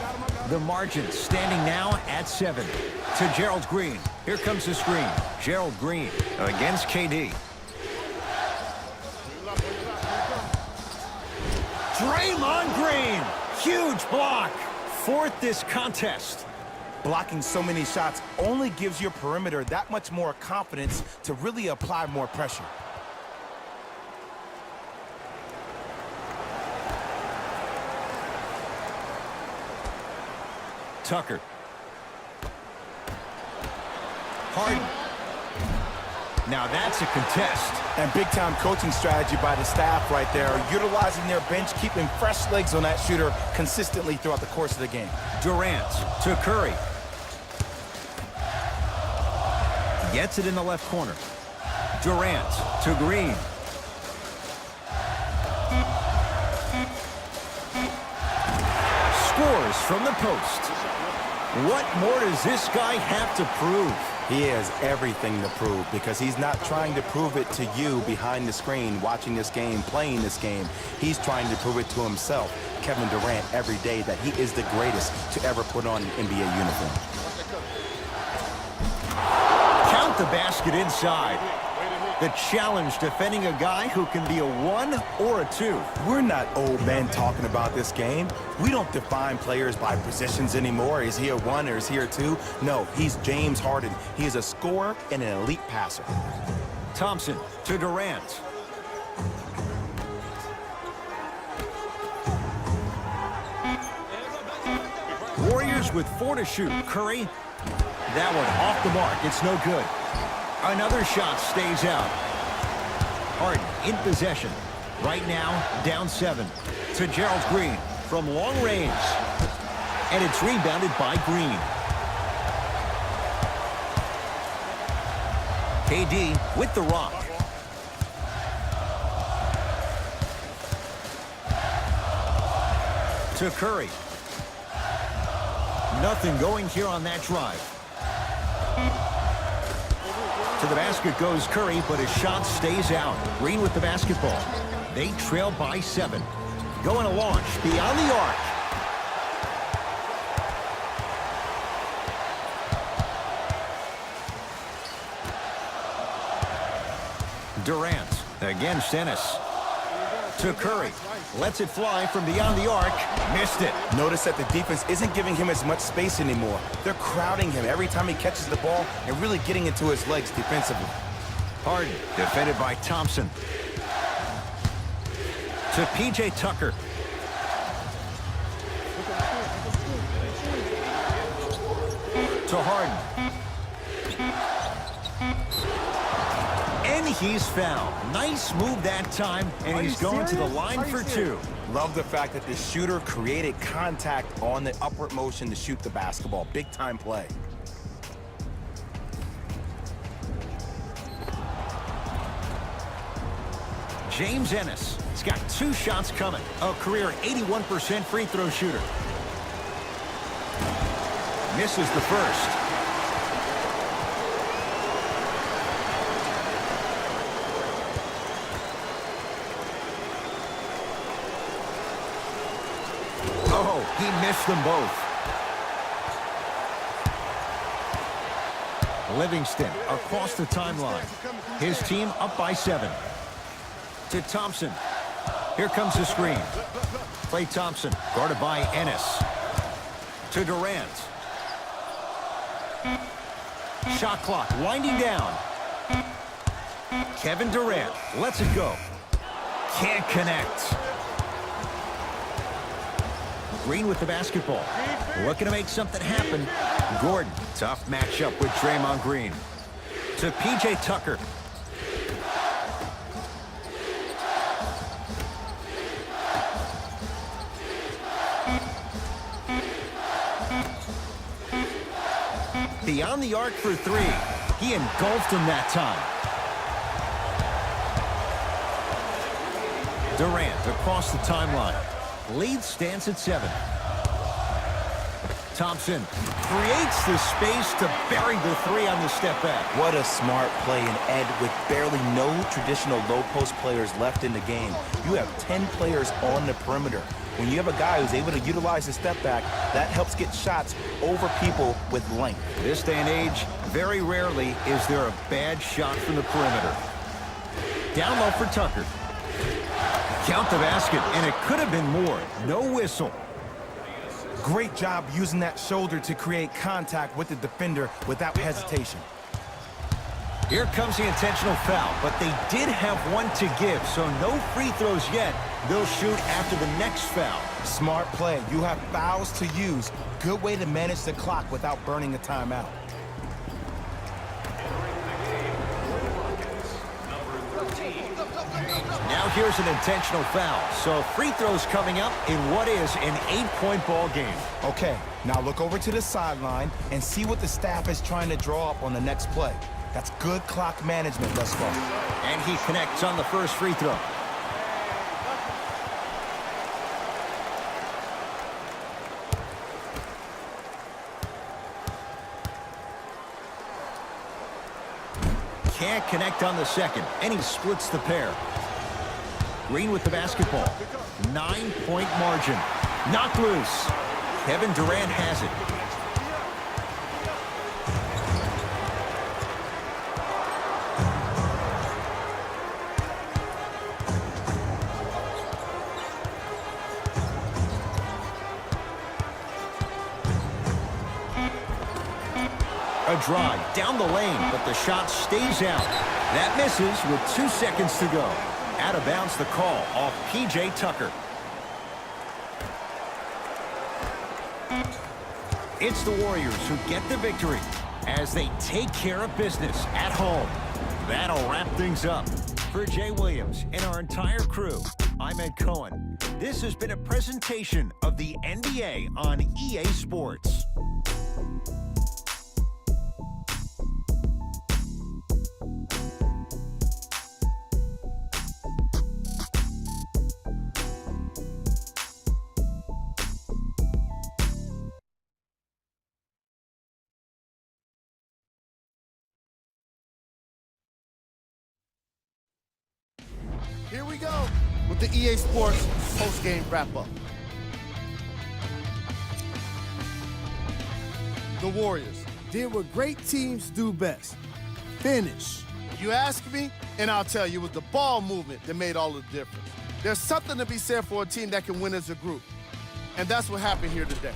The margin standing now at 7. To Gerald Green. Here comes the screen. Gerald Green against KD. Draymond Green. Huge block. Fourth this contest. Blocking so many shots only gives your perimeter that much more confidence to really apply more pressure. Tucker. Harden. Now that's a contest. And big-time coaching strategy by the staff right there, utilizing their bench, keeping fresh legs on that shooter consistently throughout the course of the game. Durant to Curry. Gets it in the left corner. Durant to Green. Scores from the post. What more does this guy have to prove? He has everything to prove because he's not trying to prove it to you behind the screen watching this game, playing this game. He's trying to prove it to himself, Kevin Durant, every day that he is the greatest to ever put on an NBA uniform. Count the basket inside. The challenge defending a guy who can be a 1 or a 2. We're not old men talking about this game. We don't define players by positions anymore. Is he a 1 or is he a 2? No, he's James Harden. He is a scorer and an elite passer. Thompson to Durant. Warriors with 4 to shoot. Curry. That one off the mark. It's no good. Another shot stays out. Harden in possession. Right now, down 7. To Gerald Green from long range. And it's rebounded by Green. KD with the rock. To Curry. Nothing going here on that drive. To the basket goes Curry, but his shot stays out. Green with the basketball. They trail by 7. Going to launch beyond the arc. Durant against Ennis. To Curry. Lets it fly from beyond the arc. Missed it. Notice that the defense isn't giving him as much space anymore. They're crowding him every time he catches the ball and really getting into his legs defensively. Harden defended by Thompson. To P.J. Tucker. To Harden. And he's fouled. Nice move that time, and he's going to the line for 2. Love the fact that the shooter created contact on the upward motion to shoot the basketball. Big time play. James Ennis. He's got 2 shots coming. A career 81% free throw shooter. Misses the first. Oh, he missed them both. Livingston across the timeline. His team up by 7. To Thompson. Here comes the screen. Klay Thompson guarded by Ennis. To Durant. Shot clock winding down. Kevin Durant lets it go. Can't connect. Green with the basketball. Looking to make something happen. Gordon, tough matchup with Draymond Green. To P.J. Tucker. Beyond the arc for three. He engulfed him that time. Durant across the timeline. Lead stands at 7. Thompson creates the space to bury the three on the step back. What a smart play, and Ed, with barely no traditional low-post players left in the game, you have 10 players on the perimeter. When you have a guy who's able to utilize the step back, that helps get shots over people with length. This day and age, very rarely is there a bad shot from the perimeter. Down low for Tucker. Count the basket, and it could have been more. No whistle. Great job using that shoulder to create contact with the defender without hesitation. Here comes the intentional foul, but they did have one to give, so no free throws yet. They'll shoot after the next foul. Smart play. You have fouls to use. Good way to manage the clock without burning a timeout. Now here's an intentional foul. So free throws coming up in what is an 8-point ball game. Okay, now look over to the sideline and see what the staff is trying to draw up on the next play. That's good clock management thus far. And he connects on the first free throw. Can't connect on the second, and he splits the pair. Green with the basketball. 9-point margin. Knocked loose. Kevin Durant has it. A drive down the lane, but the shot stays out. That misses with 2 seconds to go. Out of bounds the call off P.J. Tucker. It's the Warriors who get the victory as they take care of business at home. That'll wrap things up. For Jay Williams and our entire crew, I'm Ed Cohen. This has been a presentation of the NBA on EA Sports. Here we go with the EA Sports post-game wrap-up. The Warriors did what great teams do best: finish. You ask me, and I'll tell you, it was the ball movement that made all the difference. There's something to be said for a team that can win as a group, and that's what happened here today.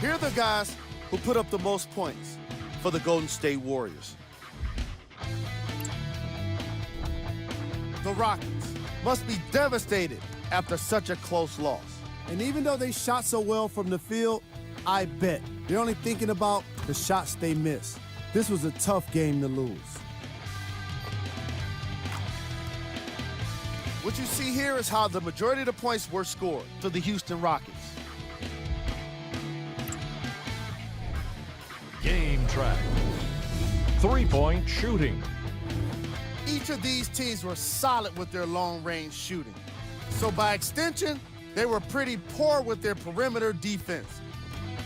Here are the guys who put up the most points for the Golden State Warriors. The Rockets must be devastated after such a close loss. And even though they shot so well from the field, I bet they're only thinking about the shots they missed. This was a tough game to lose. What you see here is how the majority of the points were scored for the Houston Rockets. Game track. 3-point shooting. Each of these teams were solid with their long-range shooting. So by extension, they were pretty poor with their perimeter defense.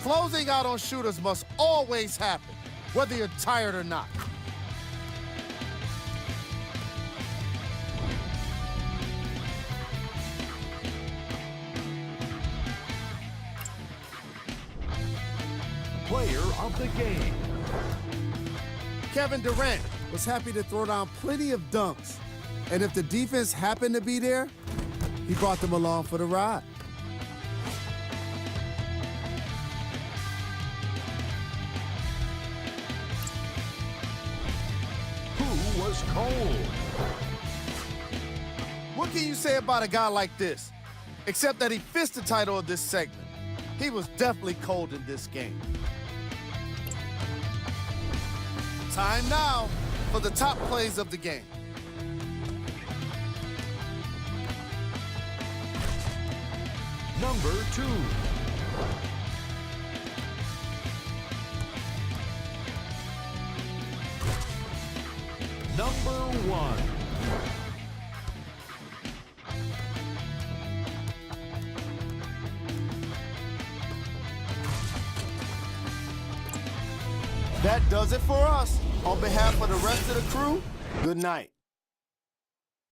Closing out on shooters must always happen, whether you're tired or not. Player of the game. Kevin Durant was happy to throw down plenty of dunks. And if the defense happened to be there, he brought them along for the ride. Who was cold? What can you say about a guy like this? except that he fished the title of this segment. He was definitely cold in this game. Time now for the top plays of the game. Number 2. Number 1. That does it for us. On behalf of the rest of the crew, good night.